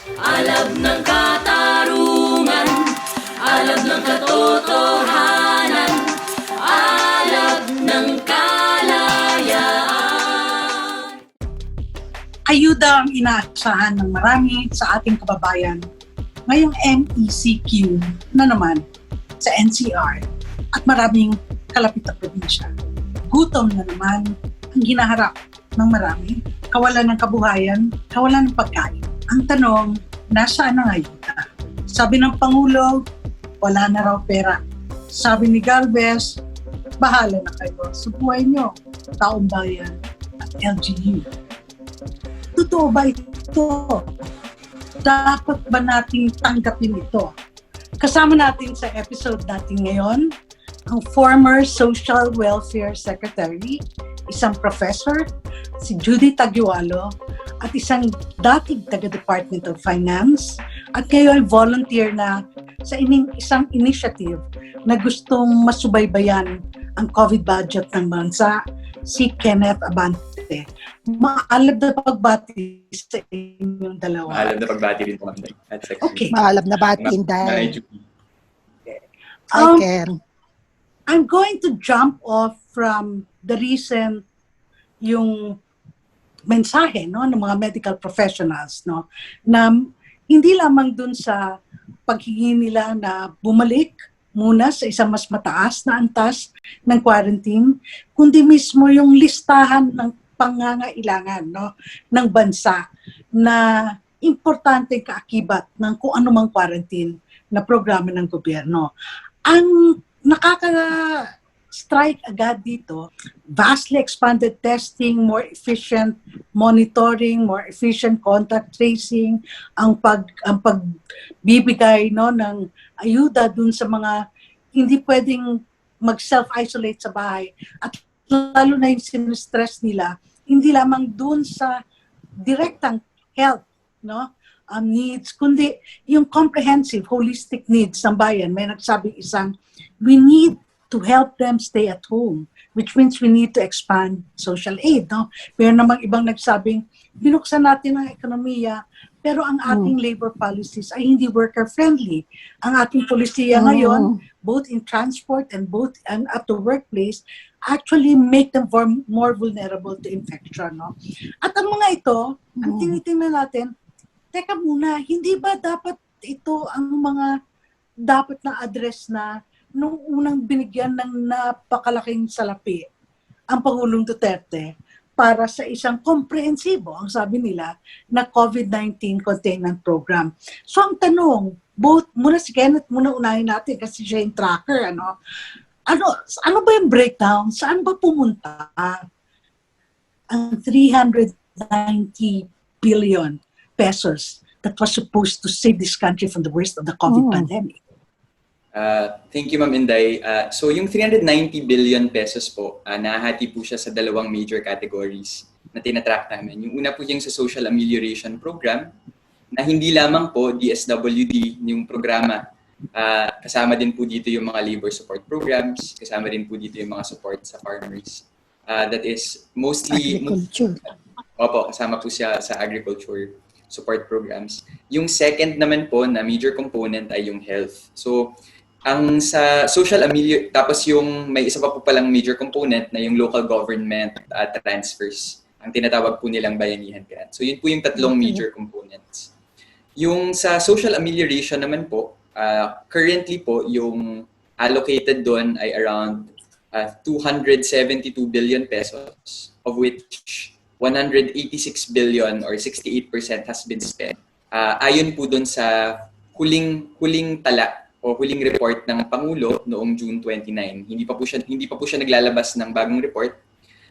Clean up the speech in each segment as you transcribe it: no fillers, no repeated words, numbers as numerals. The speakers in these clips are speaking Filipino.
Alab ng katarungan, alab ng katotohanan, alab ng kalayaan. Ayuda ang inaasahan ng marami sa ating kababayan ngayong MECQ na naman sa NCR at maraming kalapit na probinsya. Gutom na naman ang hinaharap ng marami, kawalan ng kabuhayan, kawalan ng pagkain. Ang tanong, nasaan ang ayuda? Sabi ng Pangulo, wala na raw pera. Sabi ni Galvez, bahala na kayo sa buhay nyo, taong bayan at LGU. Totoo ba ito? Dapat ba nating tanggapin ito? Kasama natin sa episode natin ngayon, ang former Social Welfare Secretary, isang professor, si Judy Taguiwalo, at isang dating taga-Department of Finance, at ngayon volunteer na sa isang initiative na gustong masubaybayan ang COVID budget ng bansa, si Kenneth Abante. Maalab na pagbati sa inyong dalawa. Maalab na pagbati rin po, Inday. Okay. Maalab na bati, Inday. I'm going to jump off from the recent yung mensahe ng mga medical professionals na hindi lamang dun sa paghingi nila na bumalik muna sa isang mas mataas na antas ng quarantine, kundi mismo yung listahan ng pangangailangan ng bansa na importanteng kaakibat ng kung anumang quarantine na programa ng gobyerno. Ang nakaka-strike agad dito, vastly expanded testing, more efficient monitoring, more efficient contact tracing, ang pagbibigay ng ayuda dun sa mga hindi pwedeng mag-self-isolate sa bahay at lalo na yung sinistress nila, hindi lamang dun sa direktang health needs, kundi yung comprehensive, holistic needs ng bayan. May nagsabi isang, we need to help them stay at home, which means we need to expand social aid. Pero namang ibang nagsabing, binuksan natin ang ekonomiya, pero ang ating labor policies ay hindi worker-friendly. Ang ating polisiya ngayon, both in transport and both at the workplace, actually make them more vulnerable to infection. At ang mga ito, ang tinitingnan natin, teka muna, hindi ba dapat ito ang mga dapat na address na nung unang binigyan ng napakalaking salapi ang Pangulong Duterte para sa isang komprehensibo, ang sabi nila, na COVID-19 containment program. So ang tanong, muna si Kenneth, muna unahin natin kasi siya yung tracker, ano ba yung breakdown? Saan ba pumunta ang 390 billion pesos that was supposed to save this country from the worst of the COVID pandemic? Thank you, Ma'am Inday. So yung 390 billion pesos po, nahati po siya sa dalawang major categories na tinatrack namin. Yung una po yung sa Social Amelioration Program, na hindi lamang po DSWD yung programa. Kasama din po dito yung mga labor support programs, kasama din po dito yung mga support sa farmers. That is mostly... Agriculture. Opo, kasama po siya sa agriculture support programs. Yung second naman po na major component ay yung health. So, ang sa social tapos yung may isa pa po palang major component na yung local government transfers. Ang tinatawag po nilang bayanihan grant. So, yun po yung tatlong major components. Yung sa social amelioration naman po, currently po, yung allocated doon ay around 272 billion pesos, of which 186 billion or 68% has been spent. Ayon po doon sa huling tala o huling report ng Pangulo noong June 29. Hindi pa po siya naglalabas ng bagong report.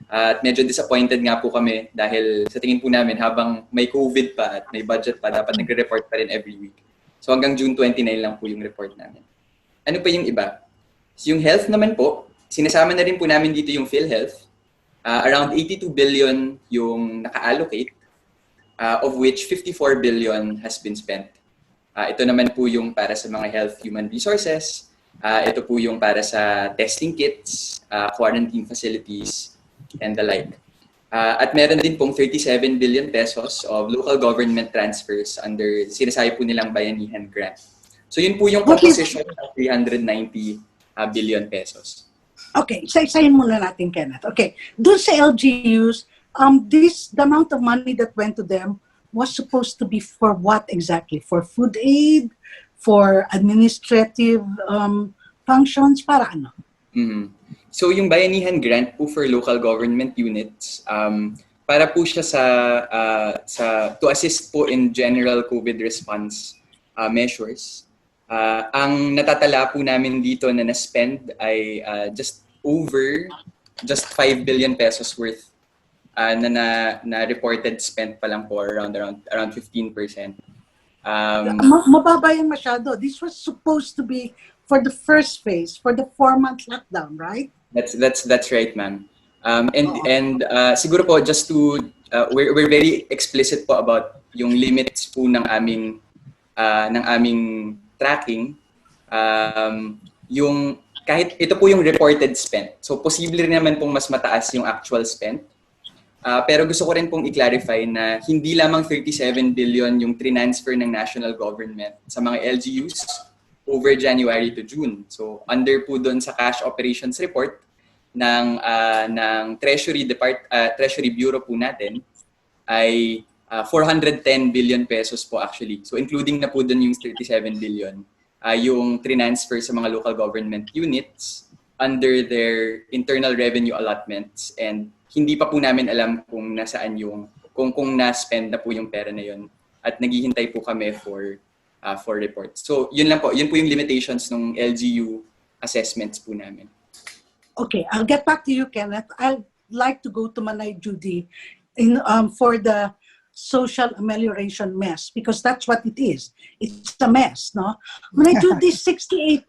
At medyo disappointed nga po kami dahil sa tingin po namin habang may COVID pa at may budget pa, dapat nagre-report pa rin every week. So hanggang June 29 lang po yung report namin. Ano pa yung iba? Yung health naman po, sinasama na rin po namin dito yung PhilHealth. Around 82 billion yung naka-allocate, of which 54 billion has been spent. Ito naman po yung para sa mga health human resources. Ito po yung para sa testing kits, quarantine facilities, and the like. At meron din pong 37 billion pesos of local government transfers under sinasabi po nilang Bayanihan Grant. So yun po yung composition ng 390 billion pesos. Okay, isa-isahin muna natin, Kenneth. Okay, doon sa LGUs, the amount of money that went to them was supposed to be for what exactly? For food aid? For administrative functions? Para ano? Mm-hmm. So yung Bayanihan Grant po for local government units, para po siya to assist po in general COVID response measures. Ang natatala po namin dito na na-spend ay just 5 billion pesos worth na reported spent pa lang po around 15%. Mababa yan masyado. This was supposed to be for the first phase, for the 4-month lockdown, right? That's right, ma'am. Siguro po just to we're very explicit po about yung limits po ng aming tracking. Yung kahit ito po yung reported spent. So posible rin naman pong mas mataas yung actual spent. Pero gusto ko rin pong i-clarify na hindi lamang 37 billion yung transfer ng national government sa mga LGUs over January to June. So under po doon sa cash operations report ng Treasury Bureau po natin ay 410 billion pesos po actually. So including na po doon yung 37 billion yung transfer sa mga local government units under their internal revenue allotments, and hindi pa po namin alam kung nasaan kung na-spend na po yung pera na yun, at naghihintay po kami for reports. So yun lang po, yun po yung limitations ng LGU assessments po namin. Okay, I'll get back to you, Kenneth. I'd like to go to Manay Judy for the social amelioration mess, because that's what it is. It's a mess, no? Manay Judy, 68%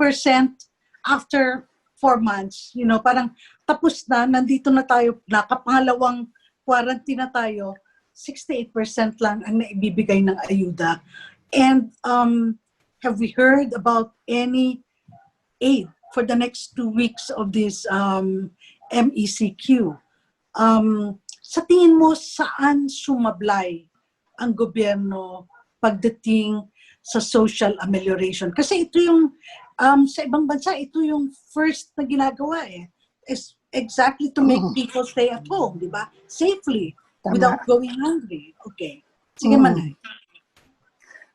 after 4 months, parang tapos na, nandito na tayo, nakapangalawang quarantine na tayo, 68% lang ang naibibigay ng ayuda. And have we heard about any aid for the next 2 weeks of this MECQ? Sa tingin mo, saan sumablay ang gobyerno pagdating sa social amelioration? Kasi ito yung, sa ibang bansa, ito yung first na ginagawa is exactly to make people stay at home, di ba? Safely, without going hungry. Okay. Sige, Manay.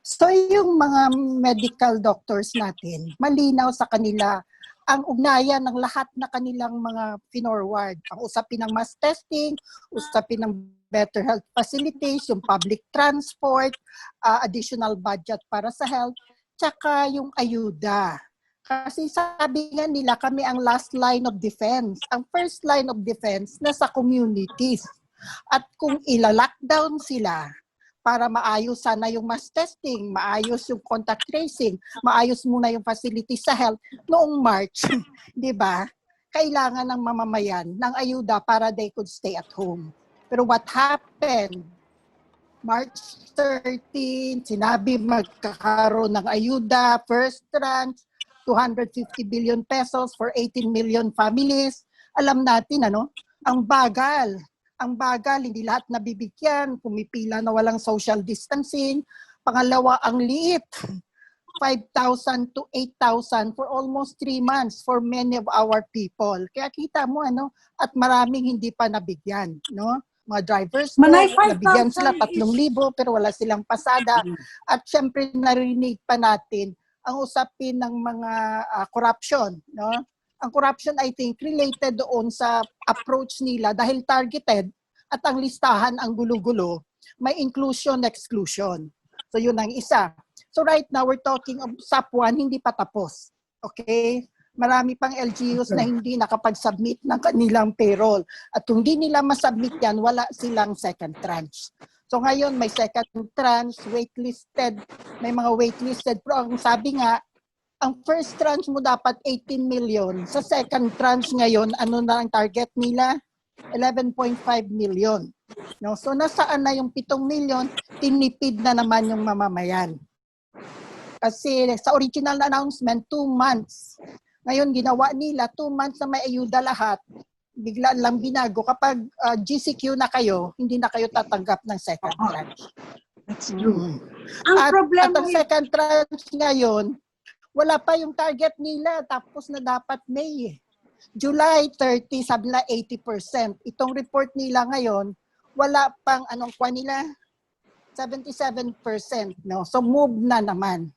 So yung mga medical doctors natin, malinaw sa kanila ang ugnayan ng lahat na kanilang mga finorward. Ang usapin ng mass testing, usapin ng better health facilities, yung public transport, additional budget para sa health, tsaka yung ayuda. Kasi sabi nga nila, kami ang last line of defense. Ang first line of defense nasa communities. At kung ila-lockdown sila, para maayos sana yung mass testing, maayos yung contact tracing, maayos muna yung facilities sa health noong March, di ba? Kailangan ng mamamayan ng ayuda para they could stay at home. Pero what happened? March 13, sinabi magkakaroon ng ayuda, first tranche, 250 billion pesos for 18 million families. Alam natin, ang bagal, hindi lahat nabibigyan, pumipila na walang social distancing. Pangalawa, ang liit, 5,000 to 8,000 for almost 3 months for many of our people. Kaya kita mo, at maraming hindi pa nabigyan, Mga drivers po, nabigyan sila 3,000 pero wala silang pasada. At syempre, narinig pa natin ang usapin ng mga corruption, Ang corruption, I think, related doon sa approach nila dahil targeted at ang listahan ang gulo-gulo, may inclusion, exclusion. So yun ang isa. So right now, we're talking of SAP1, hindi pa tapos. Okay? Marami pang LGUs na hindi nakapag-submit ng kanilang payroll. At kung hindi nila masubmit yan, wala silang second tranche. So ngayon, may second tranche, waitlisted, may mga waitlisted. Pero ang sabi nga, ang first tranche mo dapat 18 million. Sa second tranche ngayon, ano na ang target nila? 11.5 million. So nasaan na yung 7 million? Tinipid na naman yung mamamayan. Kasi sa original na announcement, 2 months. Ngayon, ginawa nila 2 months na may ayuda lahat. bigla lang binago. Kapag GCQ na kayo, hindi na kayo tatanggap ng second tranche. That's true. Mm. Ang At problema ang second tranche ngayon, wala pa yung target nila, tapos na dapat May. July 30, sabi nila 80%. Itong report nila ngayon, wala pang anong kwa nila? 77%. No? So move na naman.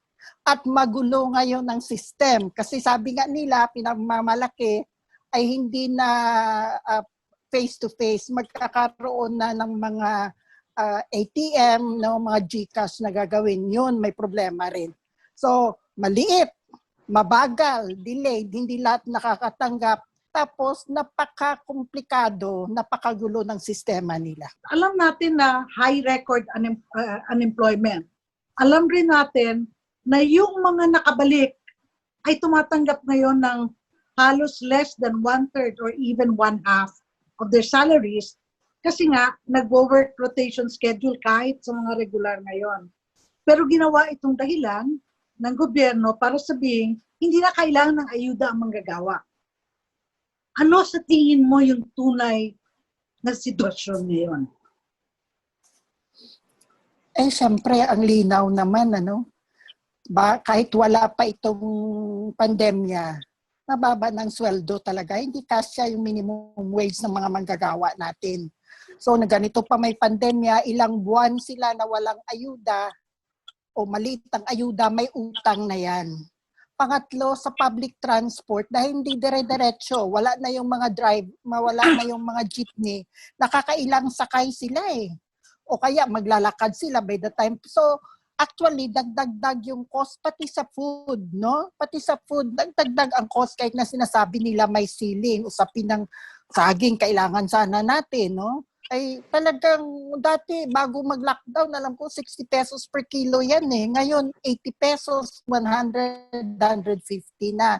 At magulo ngayon ng system. Kasi sabi nga nila, pinamamalaki ay hindi na face-to-face. Magkakaroon na ng mga ATM, no, mga GCash na gagawin. Yun, may problema rin. So, maliit, mabagal, delayed, hindi lahat nakakatanggap. Tapos, napaka-komplikado, napakagulo ng sistema nila. alam natin na high record unemployment. Alam rin natin na yung mga nakabalik ay tumatanggap ngayon ng halos less than 1/3 or even 1/2 of their salaries kasi nga nagwo-work rotation schedule kahit sa mga regular ngayon. Pero ginawa itong dahilan ng gobyerno para sabihin hindi na kailangan ng ayuda ang manggagawa. Ano sa tingin mo yung tunay na sitwasyon ngayon? Siyempre, ang linaw naman, kahit wala pa itong pandemya, mababa ng sweldo talaga. Hindi kasya yung minimum wage ng mga manggagawa natin. So, na ganito pa may pandemya, ilang buwan sila na walang ayuda o maliit ang ayuda, may utang na yan. Pangatlo, sa public transport, dahil hindi dire-diretso, wala na yung mga mawala na yung mga jeepney, nakakailang sakay sila eh. O kaya maglalakad sila by the time. So, actually, dagdag yung cost, pati sa food, no? Pati sa food, dagdag ang cost kahit na sinasabi nila may ceiling, usapin ng saging, kailangan sana natin, no? Ay talagang dati bago mag-lockdown, alam ko 60 pesos per kilo yan eh. Ngayon, 80 pesos, 100, 150 na.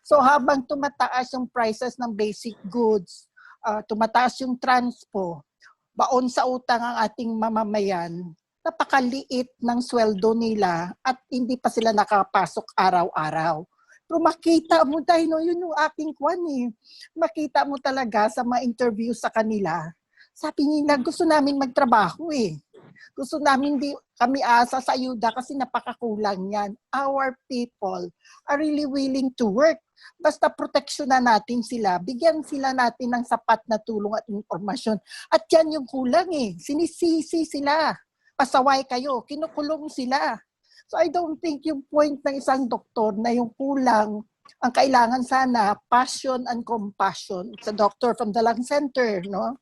So habang tumataas yung prices ng basic goods, tumataas yung transpo, baon sa utang ang ating mamamayan, napakaliit ng sweldo nila at hindi pa sila nakapasok araw-araw. Pero makita mo dahil yun yung aking kwan eh. Makita mo talaga sa mga interview sa kanila. Sabi nila, gusto namin magtrabaho eh. Gusto namin di kami asa sa ayuda kasi napakakulang yan. Our people are really willing to work. Basta proteksyon na natin sila. Bigyan sila natin ng sapat na tulong at informasyon. At yan yung kulang eh. Sinisisi sila. Pasaway kayo. Kinukulong sila. So I don't think yung point ng isang doktor na yung kulang, ang kailangan sana, passion and compassion. It's a doctor from the lung center, no?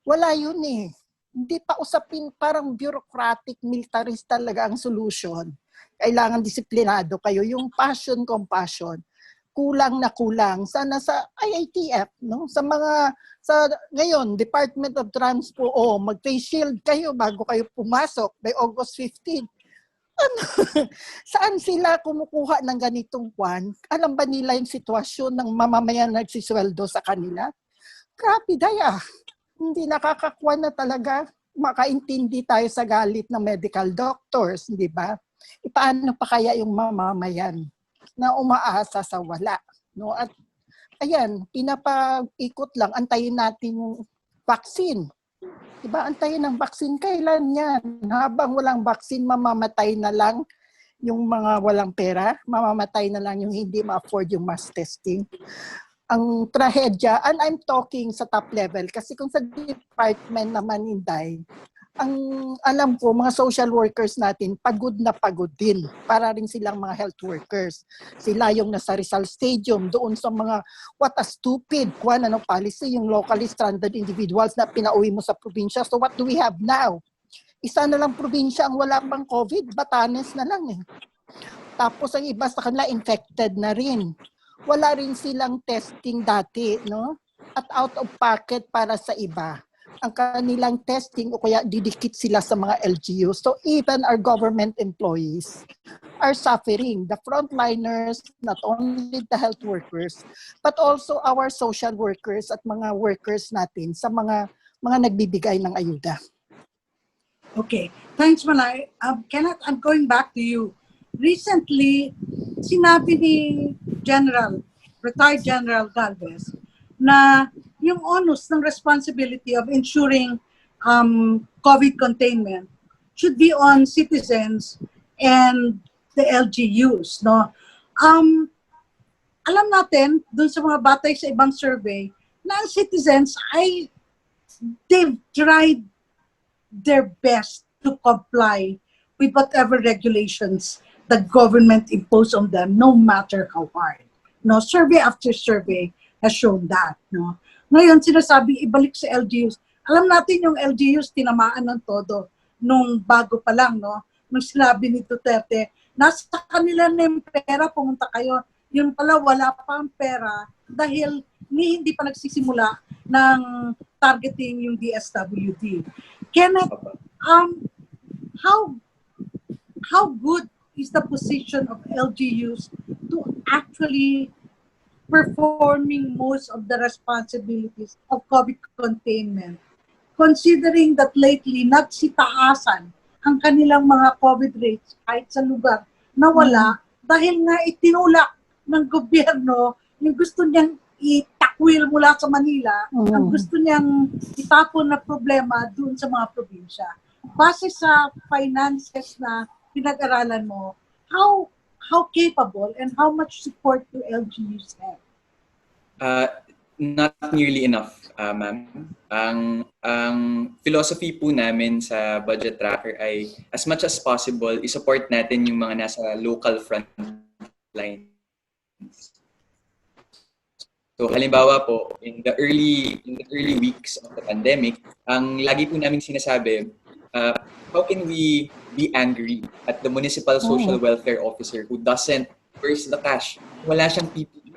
Wala yun eh. Hindi pa usapin, parang bureaucratic, militarist talaga ang solution. Kailangan disiplinado kayo. Yung passion, compassion, kulang na kulang. Sana sa IITF, no? Ngayon, Department of Transport, mag-face shield kayo bago kayo pumasok by August 15. Saan sila kumukuha ng ganitong kwan? Alam ba nila yung sitwasyon ng mamamayan na nagsisweldo sa kanila? Grabe daya. Hindi nakakakuha na talaga. Makaintindi tayo sa galit ng medical doctors, di ba? Paano pa kaya yung mamamayan na umaasa sa wala? No? At ayan, pinapa-ikot lang, antayin natin yung vaccine. Diba? Antayin ng vaccine, kailan yan? Habang walang vaccine, mamamatay na lang yung mga walang pera, mamamatay na lang yung hindi ma-afford yung mass testing. Ang trahedya, and I'm talking sa top level, kasi kung sa department naman, Inday, ang alam ko, mga social workers natin, pagod na pagod din. Para rin silang mga health workers. Sila yung nasa Rizal Stadium, doon sa mga, what a stupid, policy, yung locally stranded individuals na pinauwi mo sa probinsya. So what do we have now? Isa na lang probinsya ang wala pang COVID, Batanes na lang eh. Tapos ang iba sa kanila infected na rin. Wala rin silang testing dati, no? At out of pocket para sa iba. Ang kanilang testing o kaya didikit sila sa mga LGU. So even our government employees are suffering. The frontliners, not only the health workers, but also our social workers at mga workers natin sa mga nagbibigay ng ayuda. Okay. Thanks, Malay. Kenneth, I'm going back to you. Recently, sinabi ni retired General Galvez, na yung onus ng responsibility of ensuring COVID containment should be on citizens and the LGUs, no? Alam natin dun sa mga batay sa ibang survey na ang citizens ay they've tried their best to comply with whatever regulations the government impose on them, no matter how hard. No, survey after survey has shown that. No, ngayon sinasabi ibalik sa LGUs. Alam natin yung LGUs tinamaan ng todo nung bago pa lang, no. Nung sinabi ni Duterte, nasa kanila na yung pera, pumunta kayo. Yung pala wala pang pera dahil hindi pa nagsisimula ng targeting yung DSWD. Kenneth, how good is the position of LGUs to actually performing most of the responsibilities of COVID containment, considering that lately nagsitaasan ang kanilang mga COVID rates kahit sa lugar na wala dahil nga itinulak ng gobyerno yung gusto niyang itakwil mula sa Manila, ang gusto niyang itapon na problema doon sa mga probinsya. Base sa finances na pinag-aralan mo, how capable and how much support do LGUs have? Not nearly enough, ma'am. Ang philosophy po namin sa budget tracker ay as much as possible, i-support natin yung mga nasa local front line. So halimbawa po, in the early weeks of the pandemic, ang lagi po naming sinasabi, how can we be angry at the municipal social welfare officer who doesn't burst the cash? Wala siyang PPE,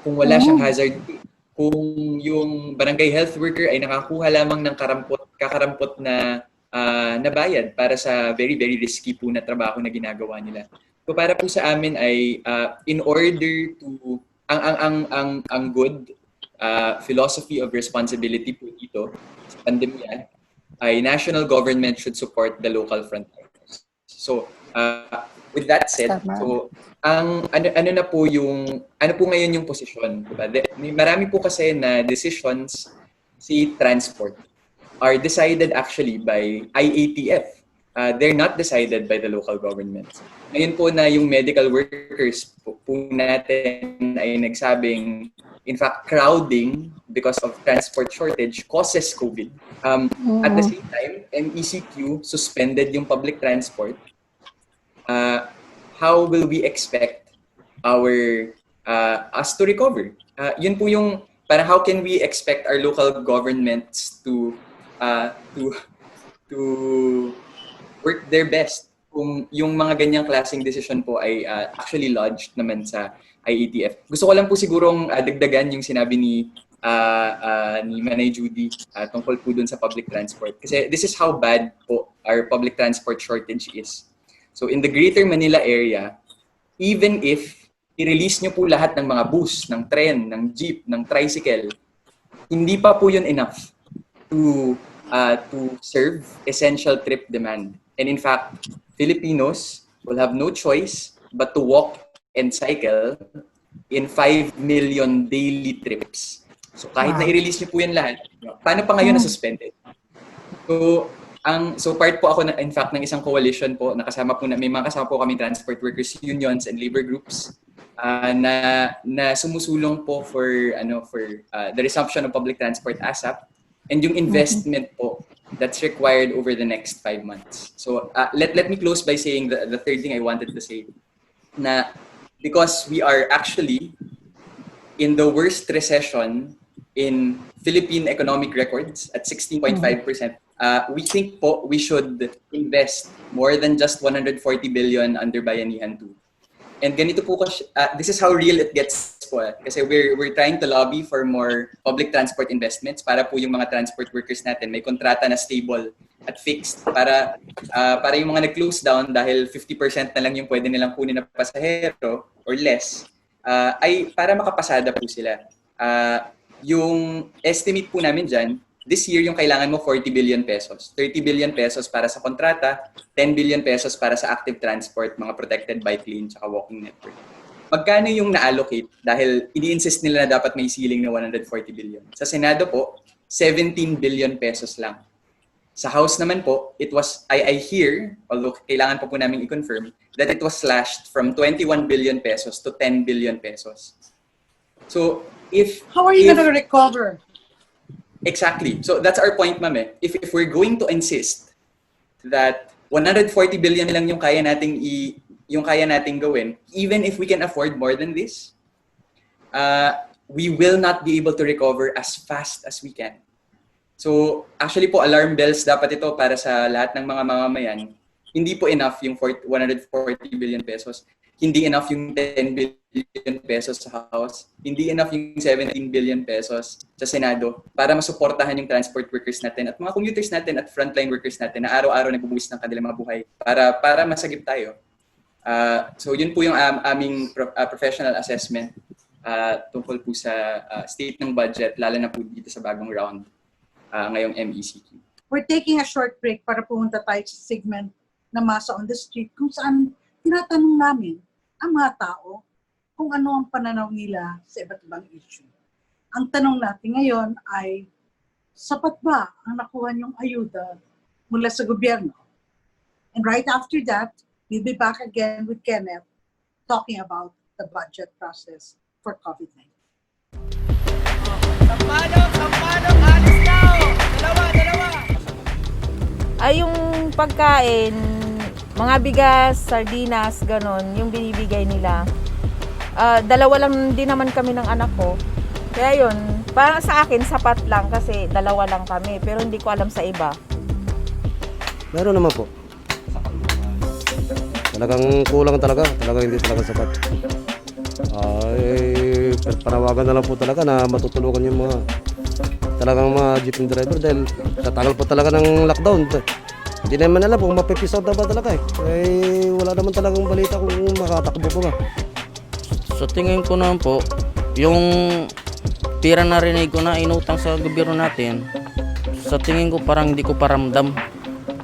kung wala siyang hazard pay, kung yung barangay health worker ay nakakuha lamang ng kakarampot na bayad para sa very, very risky po na trabaho na ginagawa nila. So para po sa amin ay in order to ang good philosophy of responsibility po dito sa pandemya ay national government should support the local frontliners. So with that said, so ano po ngayon yung posisyon, diba? Marami po kasi na decisions si transport are decided actually by IATF. They're not decided by the local governments. Ngayon po na yung medical workers po natin ay nagsabing, in fact, crowding because of transport shortage causes COVID. At the same time, MECQ suspended yung public transport. How will we expect us to recover? Yun po yung, parang how can we expect our local governments to work their best kung yung mga ganyang klaseng decision po ay actually lodged naman sa IATF. Gusto ko lang po sigurong dagdagan yung sinabi ni Manay Judy tungkol po dun sa public transport. Kasi this is how bad po our public transport shortage is. So in the Greater Manila area, even if i-release nyo po lahat ng mga bus, ng tren, ng jeep, ng tricycle, hindi pa po yun enough to serve essential trip demand. And in fact, Filipinos will have no choice but to walk and cycle in 5 million daily trips. So kahit na i-release niyo po yan lahat, paano pa ngayon na-suspended? So part po ako in fact ng isang coalition po, may mga kasama po kami transport workers unions and labor groups na sumusulong po for the resumption of public transport ASAP and yung investment po that's required over the next 5 months. So let me close by saying the third thing I wanted to say, na because we are actually in the worst recession in Philippine economic records at 16.5%, we think po we should invest more than just 140 billion under Bayanihan 2. And ganito po this is how real it gets po. Kasi we're trying to lobby for more public transport investments para po yung mga transport workers natin may kontrata na stable at fixed para yung mga nag-close down dahil 50% na lang yung pwede nilang kunin na pasahero or less, ay para makapasada po sila. Yung estimate po namin dyan, this year yung kailangan mo 40 billion pesos. 30 billion pesos para sa kontrata, 10 billion pesos para sa active transport, mga protected bike lane, tsaka walking network. magkano yung na-allocate dahil ini-insist nila na dapat may ceiling na 140 billion. Sa Senado po, 17 billion pesos lang. Sa House naman po, it was, I hear, although kailangan pa po namin i-confirm, that it was slashed from 21 billion pesos to 10 billion pesos. So, How are you going to recover? Exactly. So, that's our point, ma'am. If we're going to insist that 140 billion lang yung kaya nating gawin, even if we can afford more than this, we will not be able to recover as fast as we can. So, actually po, alarm bells dapat ito para sa lahat ng mga mamamayan. Hindi po enough yung 140 billion pesos. Hindi enough yung 10 billion pesos sa House. Hindi enough yung 17 billion pesos sa Senado para masuportahan yung transport workers natin at mga commuters natin at frontline workers natin na araw-araw nagbubuwis ng kanilang mga buhay para masagip tayo. So, yun po yung aming professional assessment tungkol po sa state ng budget, lalo na po dito sa bagong round. Ngayong MECQ. We're taking a short break para pumunta tayo sa segment na Masa on the Street kung saan tinatanong namin ang mga tao kung ano ang pananaw nila sa iba't ibang issue. Ang tanong natin ngayon ay, sapat ba ang nakuha niyong ayuda mula sa gobyerno? And right after that, we'll be back again with Kenneth talking about the budget process for COVID-19. Sampalok, alis na o! Dalawa! Ay, yung pagkain, mga bigas, sardinas, ganon, yung binibigay nila. Dalawa lang din naman kami ng anak ko. Kaya yun, para sa akin, sapat lang kasi dalawa lang kami. Pero hindi ko alam sa iba. Meron naman po. Talagang kulang talaga. Talagang hindi talaga sapat. Ay, panawagan na lang po talaga na matutulungan yung mga talagang mga jeeping driver dahil sa tagal po talaga ng lockdown. Hindi naman alam kung mapipisout na ba talaga eh. Eh, wala naman talagang balita kung makatakbo po ba. Sa tingin ko naman po, yung pera na rinig ko na inutang sa gobyerno natin, sa tingin ko parang hindi ko paramdam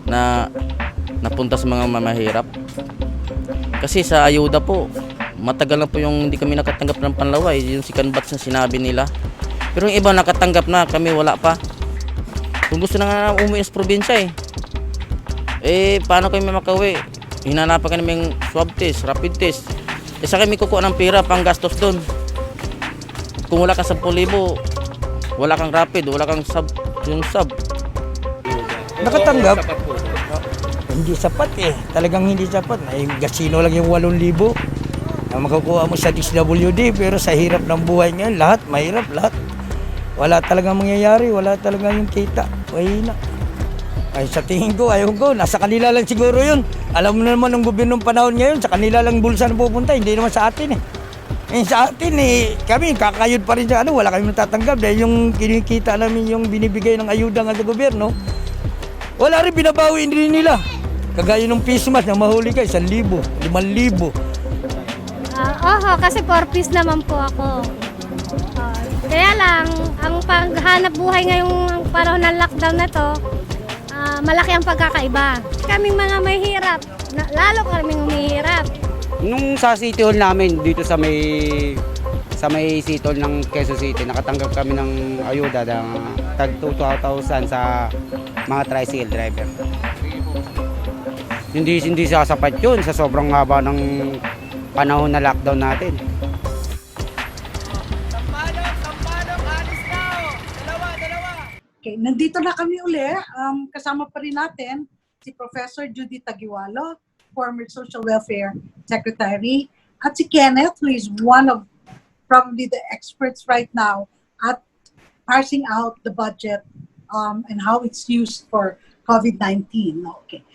na napunta sa mga mamahirap. Kasi sa ayuda po, matagal na po yung hindi kami nakatanggap ng panlaway, yung si Canbats na sinabi nila. Pero yung iba nakatanggap na, kami wala pa. Kung gusto na nga umuwi sa probinsya paano kami makauwi? Hinanapan kami ng swab test, rapid test. Sa kami kukuha ng pera pang gastos doon. Kung wala kang 10,000, wala kang rapid, wala kang yung sub. Nakatanggap? Hindi sapat Talagang hindi sapat. Ay, gasino lang yung 8,000. Ang makukuha mo sa DSWD, pero sa hirap ng buhay ngayon, lahat, mahirap, lahat. Wala talagang mangyayari, wala talagang yung kita. Mahina. Ay, sa tingin ko, ayaw ko, nasa kanila lang siguro yun. Alam mo naman ng gobyernong panahon ngayon, sa kanila lang bulsa na pupunta, hindi naman sa atin sa atin kami kakayod pa rin sa wala kami natatanggap dahil yung kinikita namin yung binibigay ng ayuda ng gobyerno, wala rin binabawi rin nila. Kagaya ng piso mas na mahuli ka, 1,000, 5,000. Kasi 4 piece naman po ako. Kaya lang, ang paghanap buhay ngayong panahon ng lockdown na to, malaki ang pagkakaiba. Kaming mga mahihirap, lalo kaming umihirap. Nung sa City Hall namin, dito sa may City Hall ng Quezon City, nakatanggap kami ng ayuda ng tag 2,000 sa mga tricycle driver. Hindi sasapat yun sa sobrang haba ng panahon na lockdown natin. Sampalok, alis na o! Dalawa! Okay, nandito na kami uli. Kasama pa rin natin si Professor Judy Taguiwalo, former Social Welfare Secretary, at si Kenneth, who is one of probably the experts right now at parsing out the budget and how it's used for COVID-19. Okay.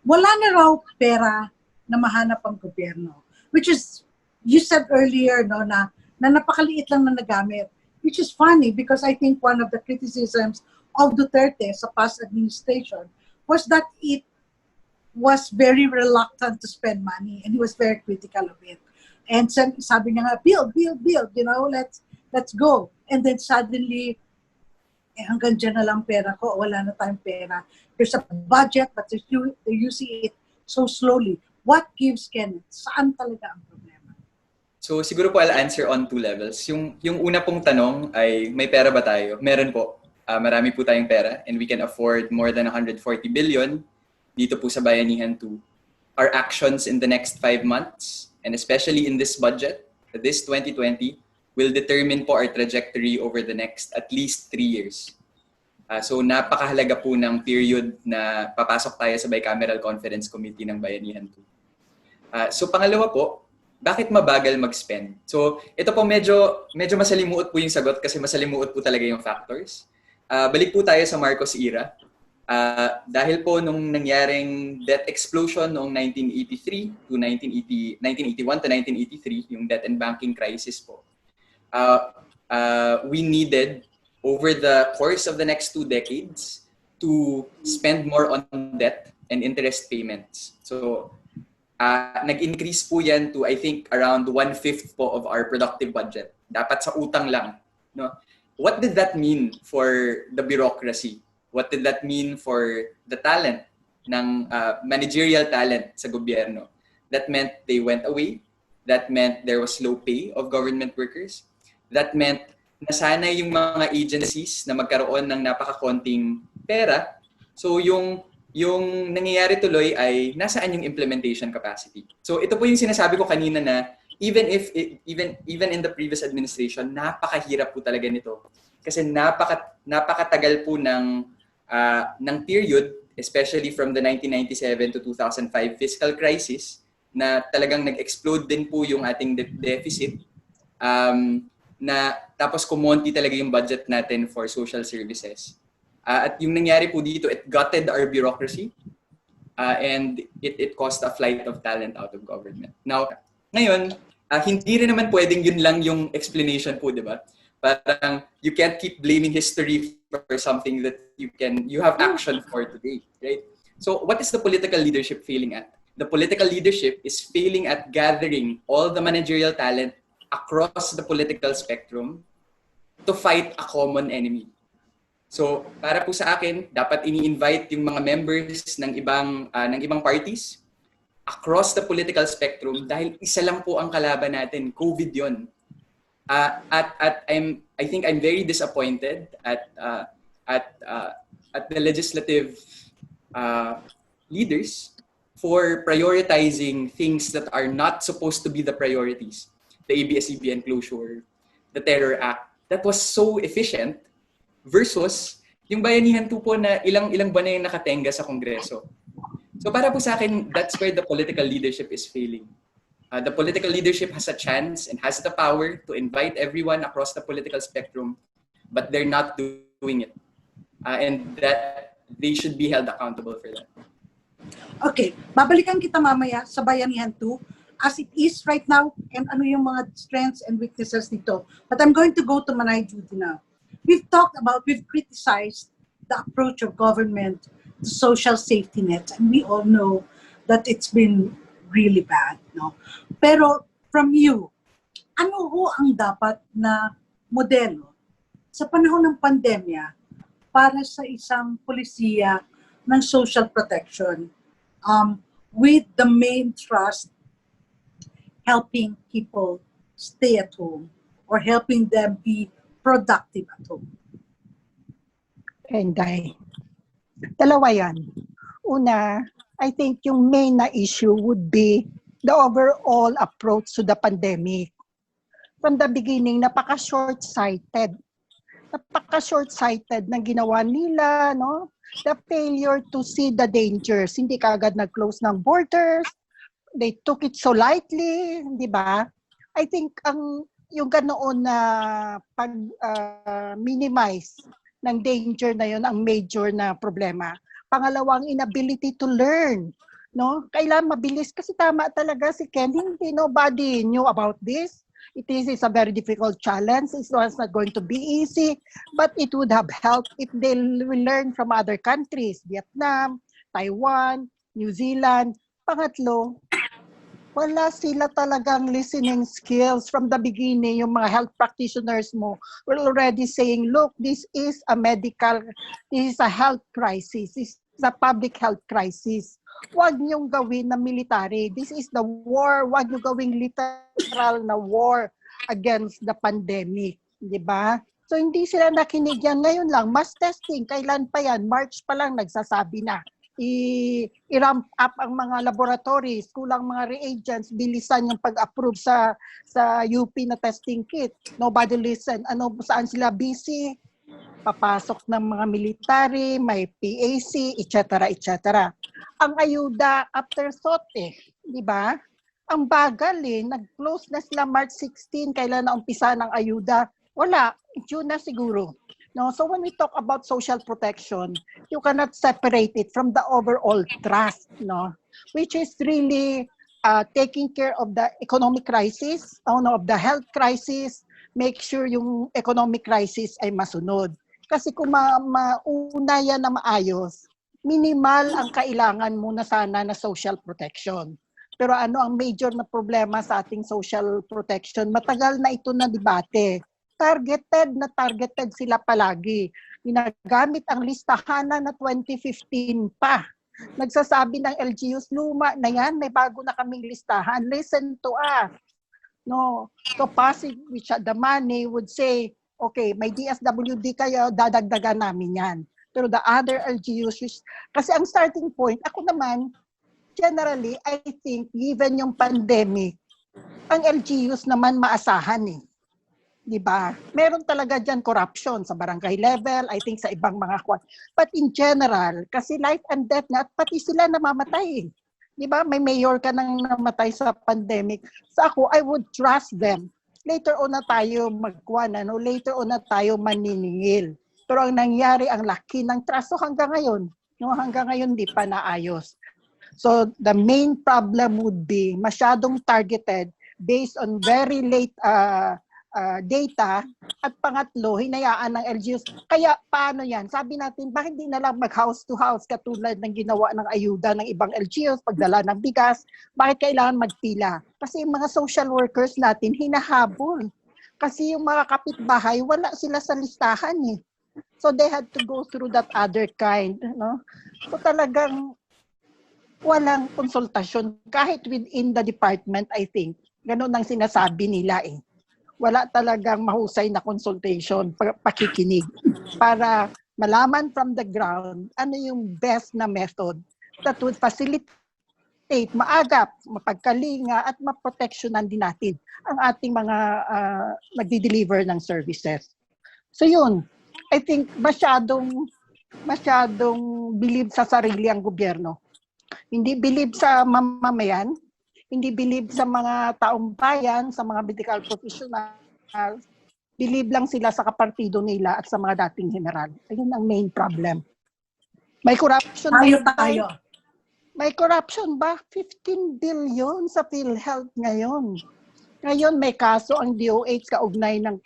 Wala na raw pera na mahanap ang gobyerno, which is, you said earlier, no, na napakaliit lang na nagamit, which is funny because I think one of the criticisms of Duterte sa past administration was that it was very reluctant to spend money and he was very critical of it. And sabi niya nga, build, let's go. And then suddenly, hanggang dyan na lang pera ko, wala na tayong pera. There's a budget, but you see it so slowly. What gives Kenneth? Saan talaga ang problema? So siguro po I'll answer on two levels. Yung una pong tanong ay may pera ba tayo? Meron po. Marami po tayong pera and we can afford more than 140 billion dito po sa Bayanihan 2. Our actions in the next 5 months and especially in this budget, this 2020, will determine po our trajectory over the next at least 3 years. So napakahalaga po ng period na papasok tayo sa Bicameral Conference Committee ng Bayanihan 2. So pangalawa po, bakit mabagal mag-spend? So ito po medyo masalimuot po yung sagot kasi masalimuot po talaga yung factors. Balik po tayo sa Marcos era. Dahil po nung nangyaring debt explosion noong 1983 to 1981 to 1983, yung debt and banking crisis po, we needed over the course of the next 2 decades to spend more on debt and interest payments. So nag-increase po yan to I think around 1/5 po of our productive budget. Dapat sa utang lang. No? What did that mean for the bureaucracy? What did that mean for the talent ng managerial talent sa gobyerno? That meant they went away. That meant there was low pay of government workers. That meant nasanay yung mga agencies na magkaroon ng napakakonting pera. So yung nangyayari tuloy ay nasaan yung implementation capacity. So ito po yung sinasabi ko kanina na even in the previous administration, napakahirap po talaga nito. Kasi napakatagal po ng period, especially from the 1997 to 2005 fiscal crisis, na talagang nag-explode din po yung ating deficit. Na tapos kumonti talaga yung budget natin for social services. At yung nangyari po dito, it gutted our bureaucracy and it caused a flight of talent out of government. Now, ngayon, hindi rin naman pwedeng yun lang yung explanation po, di ba? Parang you can't keep blaming history for something that you have action for today, right? So what is the political leadership failing at? The political leadership is failing at gathering all the managerial talent across the political spectrum to fight a common enemy. So, para po sa akin, dapat ini-invite yung mga members ng ibang parties across the political spectrum dahil isa lang po ang kalaban natin, COVID 'yon. I think I'm very disappointed at the legislative leaders for prioritizing things that are not supposed to be the priorities. The ABS-CBN closure, the Terror Act, that was so efficient versus yung Bayanihan 2 po na ilang buwan na yung nakatenga sa Kongreso. So para po sa akin, that's where the political leadership is failing. The political leadership has a chance and has the power to invite everyone across the political spectrum, but they're not doing it. And that they should be held accountable for that. Okay, babalikan kita mamaya sa Bayanihan 2 as it is right now and ano yung mga strengths and weaknesses nito. But I'm going to go to Manay Judy now. We've criticized the approach of government to social safety nets, and we all know that it's been really bad, no? Pero from you, ano ho ang dapat na modelo sa panahon ng pandemya para sa isang polisiya ng social protection with the main thrust helping people stay at home or helping them be productive at home? Inday. Dalawa yan. Una, I think yung main na issue would be the overall approach to the pandemic. From the beginning, napaka-short-sighted. Napaka-short-sighted na ginawa nila, no? The failure to see the dangers. Hindi kaagad nag-close ng borders. They took it so lightly, di ba? I think yung ganoon na pag-minimize ng danger na yun ang major na problema. Pangalawang inability to learn, no? Kailan mabilis kasi tama talaga si Ken, hindi nobody knew about this. It is a very difficult challenge. It's not going to be easy, but it would have helped if they will learn from other countries, Vietnam, Taiwan, New Zealand. Pangatlo, wala sila talagang listening skills from the beginning. Yung mga health practitioners mo were already saying, look, this is a health crisis. This is a public health crisis. Huwag niyong gawin na military. This is the war. Huwag niyo gawing literal na war against the pandemic. Di ba? So hindi sila nakinig yan. Ngayon lang, mass testing. Kailan pa yan? March pa lang nagsasabi na. I-ramp up ang mga laboratories, kulang mga reagents, bilisan yung pag-approve sa UP na testing kit. Nobody listen. Saan sila busy? Papasok ng mga military, may PAC, etc. etc. Ang ayuda afterthought di ba? Ang bagal nag-close na sila March 16, kailan na umpisa ng ayuda? Wala, June na siguro. No, so when we talk about social protection, you cannot separate it from the overall trust, no, which is really taking care of the economic crisis, of the health crisis, make sure yung economic crisis ay masunod. Kasi kung mauna yan na maayos, minimal ang kailangan muna sana na social protection. Pero ano ang major na problema sa ating social protection? Matagal na ito na debate. Targeted sila palagi. Ginagamit ang listahanan na 2015 pa. Nagsasabi ng LGUs, luma na yan, may bago na kaming listahan. Listen to us. No, so Pasig, which the money would say, okay, may DSWD kayo, dadagdagan namin yan. Pero the other LGUs, kasi ang starting point, ako naman, generally, I think, given yung pandemic, ang LGUs naman maasahan Di ba? Meron talaga dyan corruption sa barangay level, I think sa ibang mga kwan. But in general, kasi life and death na, at pati sila namamatay. Di ba? May mayor ka nang namatay sa pandemic. Sa ako, I would trust them. Later on na tayo magkwan, later on na tayo maniningil. Pero ang nangyari, ang laki ng trust. So hanggang ngayon, hanggang ngayon di pa naayos. So the main problem would be masyadong targeted based on very late data, at pangatlo, hinayaan ng LGUs. Kaya paano yan? Sabi natin, bakit hindi na lang mag-house to house katulad ng ginawa ng ayuda ng ibang LGUs, pagdala ng bigas? Bakit kailangan magpila? Kasi yung mga social workers natin, hinahabol. Kasi yung mga kapitbahay, wala sila sa listahan So they had to go through that other kind. No? So talagang walang konsultasyon. Kahit within the department, I think, ganun ang sinasabi nila Wala talagang mahusay na consultation, pakikinig, para malaman from the ground ano yung best na method that would facilitate, maagap, mapagkalinga, at maproteksyonan din natin ang ating mga nagdi-deliver ng services. So yun, I think masyadong believe sa sarili ang gobyerno. Hindi believe sa mamamayan, hindi believe sa mga taong bayan, sa mga medical professionals. Believe lang sila sa kapartido nila at sa mga dating general. Ayun ang main problem. May corruption Tayo. May corruption ba? 15 billion sa PhilHealth ngayon. Ngayon may kaso ang DOH kaugnay ng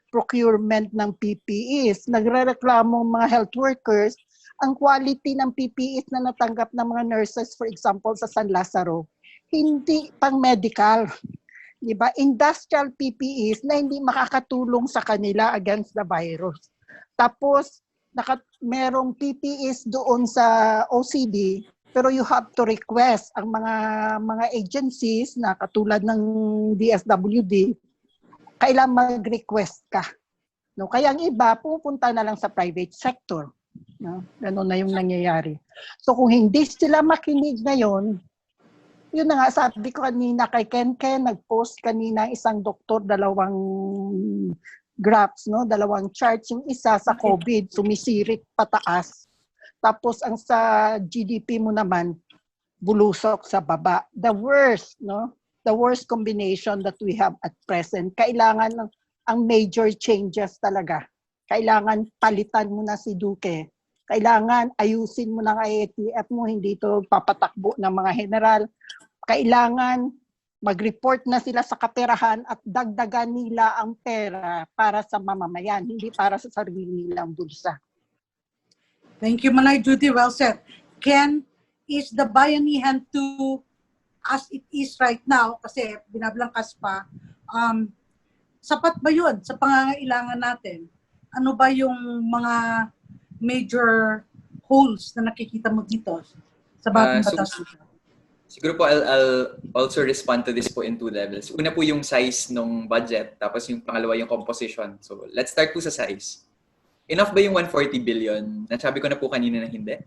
procurement ng PPEs. Nagrereklamo mga health workers ang quality ng PPEs na natanggap ng mga nurses, for example, sa San Lazaro. Hindi pang medical, di ba? Industrial PPEs na hindi makakatulong sa kanila against the virus. Tapos, merong PPEs doon sa OCD, pero you have to request ang mga agencies na katulad ng DSWD, kailangan mag-request ka. No? Kaya ang iba, pupunta na lang sa private sector. No? Ganun na yung nangyayari. So kung hindi sila makinig ngayon, yun na nga, sabi ko kanina kay Ken, nag-post kanina isang doktor, 2 graphs, 2 charts. Yung isa sa COVID, sumisirit pataas. Tapos ang sa GDP mo naman, bulusok sa baba. The worst combination that we have at present. Kailangan ang major changes talaga. Kailangan palitan mo na si Duque. Kailangan ayusin mo ng IATF mo, hindi ito papatakbo ng mga general. Kailangan mag-report na sila sa kaperahan at dagdagan nila ang pera para sa mamamayan, hindi para sa sarili nilang bulsa. Thank you, Manay Judy. Well said. Ken, is the bayanihan to, as it is right now, kasi binablangkas pa, sapat ba yun sa pangangailangan natin? Ano ba yung mga major holes na nakikita mo dito sa bagong So, batas. siguro po I'll also respond to this po in 2 levels. Una po yung size ng budget, tapos yung pangalawa yung composition. So let's start po sa size. Enough ba yung 140 billion? Nasabi ko na po kanina na hindi.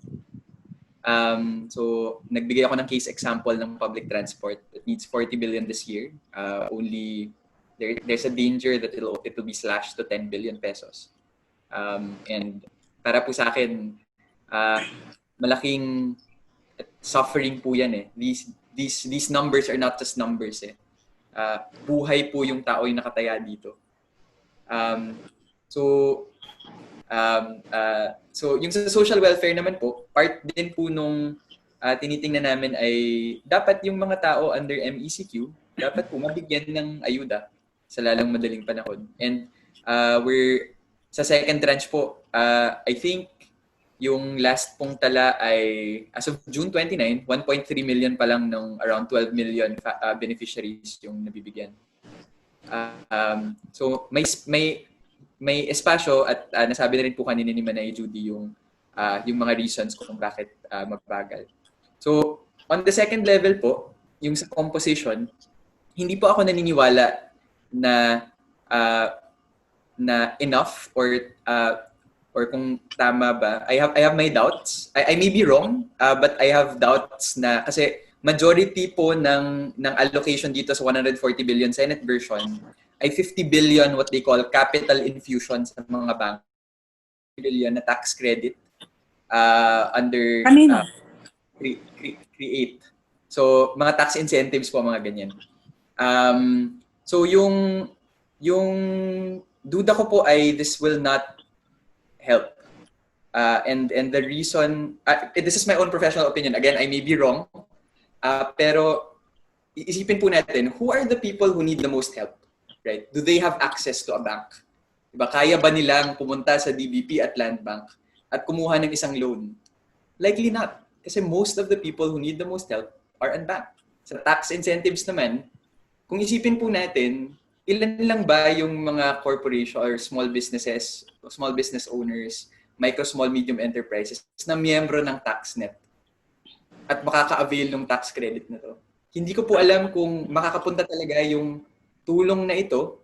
So nagbigay ako ng case example ng public transport that needs 40 billion this year. Only there's a danger that it'll be slashed to 10 billion pesos. And para po sa akin, malaking suffering po yan eh. These numbers are not just numbers eh. Buhay po yung tao yung nakataya dito. So yung sa social welfare naman po, part din po nung tinitingnan namin ay dapat yung mga tao under MECQ, dapat po mabigyan ng ayuda sa lalang madaling panahon. And we're sa second tranche po, I think yung last pong tala ay as of June 29, 1.3 million pa lang ng around 12 million beneficiaries yung nabibigyan. So may espasyo at nasabi na rin po kanina ni Manay Judy yung mga reasons kung bakit magbagal. So on the second level po, yung sa composition, hindi po ako naniniwala na enough or kung tama ba. I have my doubts. I may be wrong, but I have doubts na kasi majority po ng allocation dito sa 140 billion Senate version ay 50 billion what they call capital infusion sa mga bank. Billion na tax credit under create. So mga tax incentives po, mga ganyan. So yung duda ko po ay this will not help. And the reason, this is my own professional opinion. Again, I may be wrong. Pero isipin po natin, who are the people who need the most help? Right? Do they have access to a bank? Diba, kaya ba nilang pumunta sa DBP at Land Bank at kumuha ng isang loan? Likely not. Kasi most of the people who need the most help are unbanked. Sa tax incentives naman, kung isipin po natin, ilan lang ba yung mga corporation or small business owners, micro, small, medium enterprises na miyembro ng TaxNet at makaka-avail ng tax credit na to? Hindi ko po alam kung makakapunta talaga yung tulong na ito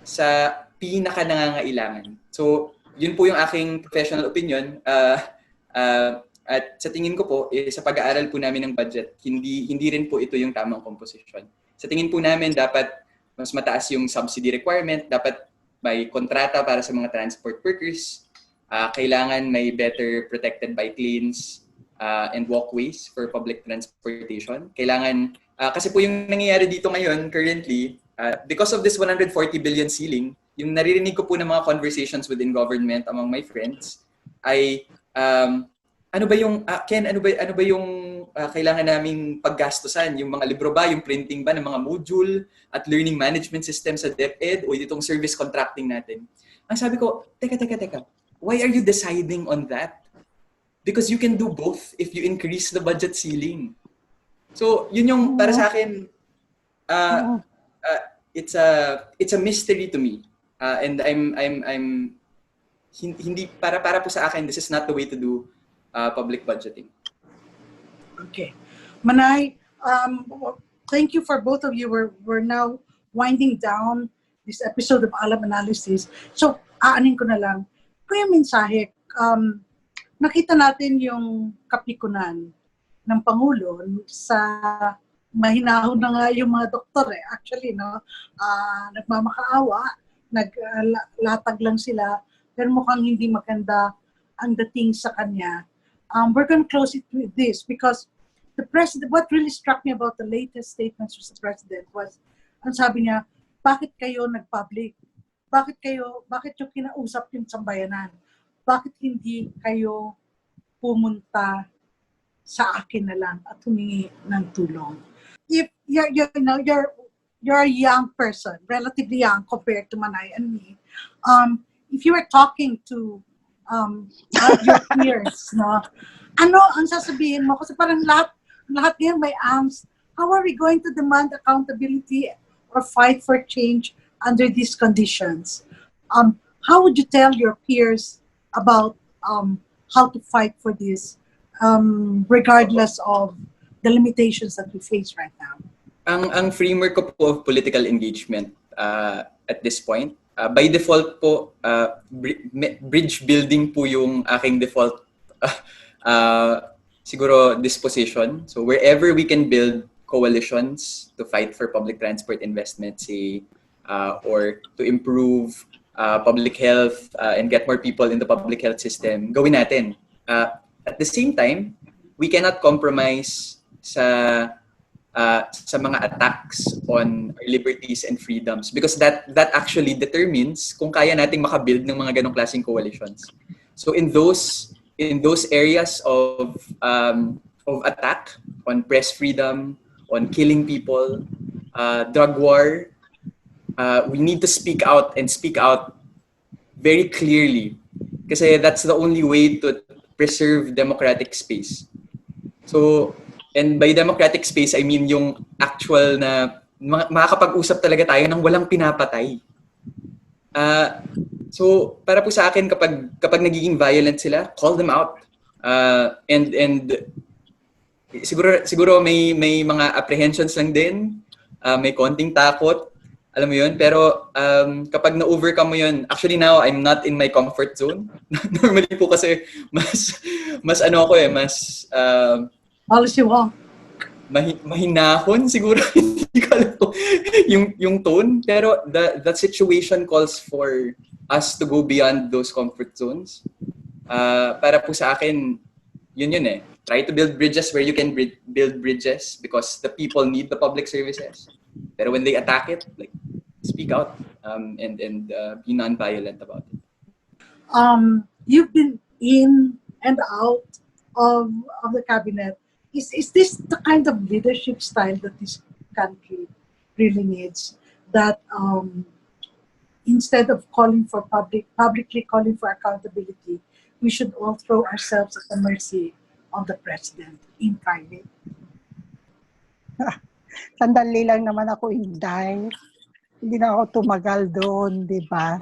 sa pinaka-nangangailangan. So, yun po yung aking professional opinion. At sa tingin ko po, sa pag-aaral po namin ng budget, hindi rin po ito yung tamang composition. Sa tingin po namin, dapat mas mataas yung subsidy requirement, dapat may kontrata para sa mga transport workers, kailangan may better protected bike lanes and walkways for public transportation. Kailangan, kasi po yung nangyayari dito ngayon, currently, because of this 140 billion ceiling, yung naririnig ko po ng mga conversations within government among my friends ay, ano ba yung, Ken, ano ba yung kailangan naming paggastusan? Yung mga libro ba, yung printing ba ng mga module at learning management system sa DepEd o itong service contracting natin? Ang sabi ko, teka. Why are you deciding on that? Because you can do both if you increase the budget ceiling. So, yun yung para sa akin, it's a mystery to me. And I'm hindi para po sa akin, this is not the way to do public budgeting. Okay. Manay, thank you for both of you. We're now winding down this episode of ALAB Analysis. So, aanin ko na lang. Kuya mensahe, nakita natin yung kapikunan ng Pangulo sa mahinahon na nga yung mga doktor eh. Actually, no, nagmamakaawa, naglatag lang sila, pero mukhang hindi maganda ang dating sa kanya. We're going to close it with this because the president, what really struck me about the latest statements of the president was, ang sabi niya, bakit kayo nag-public? Bakit yung kinausap yung sambayanan? Bakit hindi kayo pumunta sa akin na lang at humingi ng tulong? If you're a young person, relatively young compared to Manay and me, if you were talking to your peers, no? Ano ang sasabihin mo? Kasi parang lahat ngayon may angst. How are we going to demand accountability or fight for change under these conditions? How would you tell your peers about how to fight for this regardless of the limitations that we face right now. Ang framework ko po of political engagement at this point, by default po, bridge building po yung aking default siguro disposition. So wherever we can build coalitions to fight for public transport investment, say, or to improve public health and get more people in the public health system, gawin natin. At the same time, we cannot compromise sa mga attacks on our liberties and freedoms, because that actually determines kung kaya nating makabuild ng mga ganong klaseng coalitions. So in those areas of attack on press freedom, on killing people, drug war, we need to speak out very clearly, kasi that's the only way to preserve democratic space. So, and by democratic space, I mean yung actual na makakapag-usap talaga tayo ng walang pinapatay. So, para po sa akin, kapag nagiging violent sila, call them out. And siguro may mga apprehensions lang din, may konting takot, alam mo yun. Pero kapag na-overcome mo yun, actually now, I'm not in my comfort zone. Normally po kasi mas ano ako mas Policy wonk. Mahinahon siguro. Hindi ko alam po yung tone. Pero the situation calls for us to go beyond those comfort zones. Para po sa akin, yun eh. Try to build bridges where you can build bridges because the people need the public services. Pero when they attack it, like, speak out and be non-violent about it. You've been in and out of the cabinet. Is this the kind of leadership style that this country really needs? That instead of calling for publicly calling for accountability, we should all throw ourselves at the mercy of the president in private? Sandali lang naman ako, Inday. Hindi na ako tumagal doon, di ba?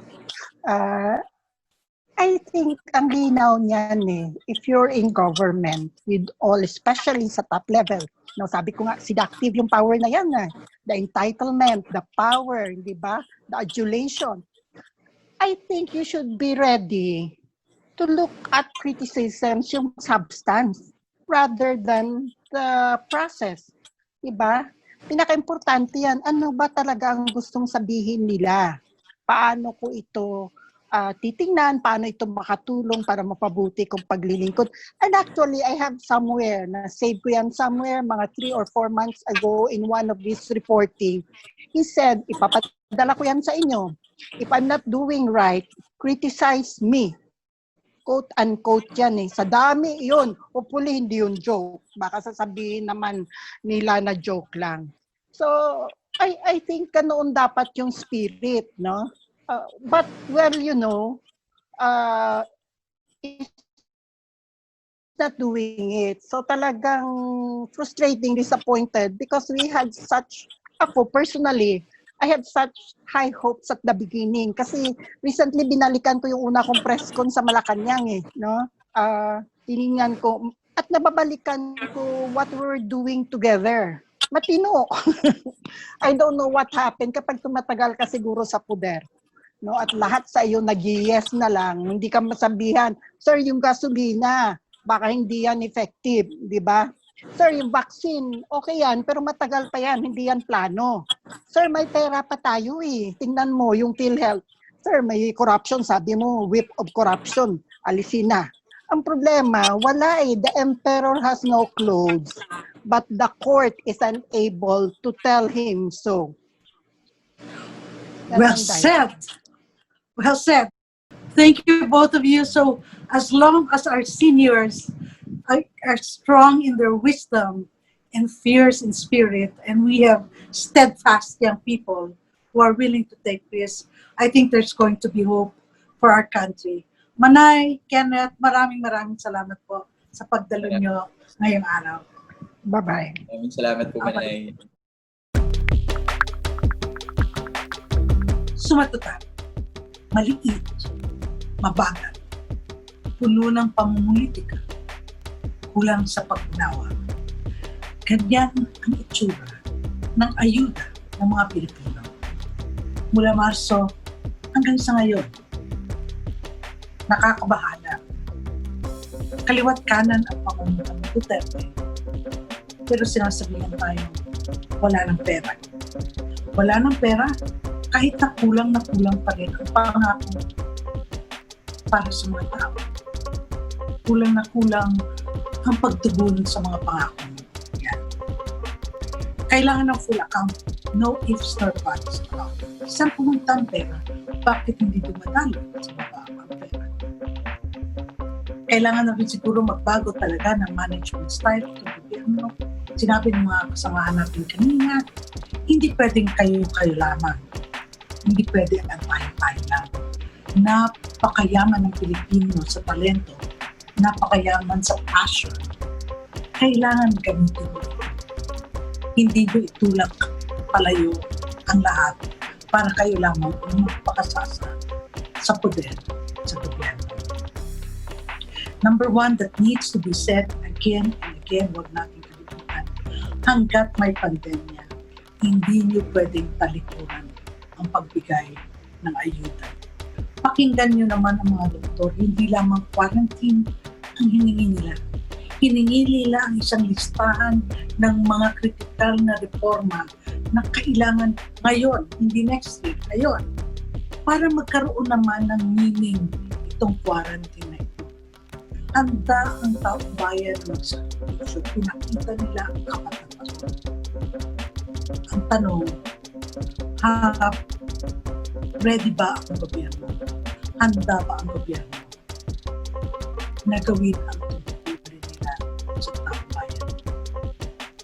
I think ang linaw niyan if you're in government with all, especially sa top level, no, sabi ko nga, seductive yung power na yan. The entitlement, the power, di ba? The adulation. I think you should be ready to look at criticisms, yung substance, rather than the process. Di ba? Pinaka-importante yan, ano ba talaga ang gustong sabihin nila? Paano ko ito titingnan, paano ito makatulong para mapabuti kong paglilingkod. And actually, I have somewhere, na-save ko yan somewhere, mga 3 or 4 months ago in one of his reporting. He said, ipapadala ko yan sa inyo. If I'm not doing right, criticize me. Quote unquote yan Sa dami yun. Hopefully, hindi yun joke. Baka sasabihin naman nila na joke lang. So, I think noon dapat yung spirit, no? But, well, it's not doing it. So talagang frustrating, disappointed because we had ako personally, I had such high hopes at the beginning kasi recently binalikan ko yung una kong press con sa Malacanang no? Tiningnan ko at nababalikan ko what we're doing together. Matino. I don't know what happened kapag tumatagal ka siguro sa poder. No, at lahat sa iyo nag-yes na lang, hindi ka masabihan, sir, yung gasolina, baka hindi yan effective, di ba? Sir, yung vaccine, okay yan, pero matagal pa yan, hindi yan plano. Sir, may pera pa tayo tingnan mo yung PhilHealth. Sir, may corruption, sabi mo, whip of corruption, alisin na. Ang problema, wala the emperor has no clothes, but the court is unable to tell him so. Well said. Well said. Thank you, both of you. So, as long as our seniors are strong in their wisdom and fierce in spirit, and we have steadfast young people who are willing to take risks, I think there's going to be hope for our country. Manay, Kenneth, maraming salamat po sa pagdalo nyo ngayong araw. Bye-bye. Maraming salamat po, Manay. Sumatutan. Maliit, mabagal, puno ng pamumulitika, kulang sa pag-unawa. Ganyan ang itsura ng ayuda ng mga Pilipino. Mula Marso hanggang sa ngayon, nakakabahala. Kaliwat kanan ang Pangulong Duterte, pero sinasabihan tayo, wala ng pera. Wala ng pera, kahit na kulang pa rin ang pangako para sa mga tao. Kulang na kulang ang pagtugon sa mga pangako. Yan. Kailangan ng full account, no ifs nor buts. Saan pumunta ang pera? Bakit hindi dumadalo sa baba ang pera? Kailangan na rin siguro magbago talaga ng management style ng gobyerno. Sinabi ng mga kasamahan natin kanina, hindi pwedeng kayo lamang. Hindi pwede ang tayo lang. Napakayaman ng Pilipino sa talento, napakayaman sa passion. Kailangan gamitin mo. Hindi nyo itulak palayo ang lahat para kayo lamang magpakasasa sa poder sa gobyerno. Number one that needs to be said again and again, wag natin kalimutan, hanggat may pandemya, hindi nyo pwedeng talikuran ang pagbigay ng ayuda. Pakinggan nyo naman ang mga doktor, hindi lamang quarantine ang hiningi nila. Hiningi nila ang isang listahan ng mga kritikal na reforma na kailangan ngayon, hindi next year, ngayon, para magkaroon naman ng meaning itong quarantine na ito. Handa ang taong bayan magsakripisyo, pinakita nila ang kapatapasan. Ang tanong, ready ba ang gobyerno? Handa ba ang gobyerno na gawin ang tutuloy nila sa taong bayan?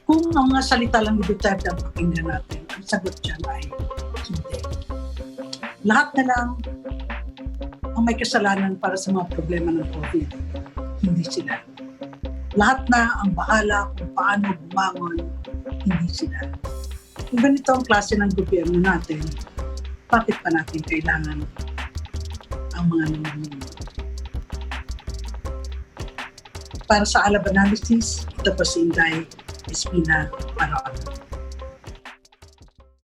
Kung ang mga salita lang ni Duterte ang pakinggan natin, ang sagot dyan ay hindi. Lahat na lang ang may kasalanan para sa mga problema ng COVID, hindi sila. Lahat na ang bahala kung paano bumangon, hindi sila. Kung ganito ang klase ng gobyerno natin, bakit pa natin kailangan ang mga namumuno? Para sa ALAB Analysis, ito po si Inday, Espina-Varona.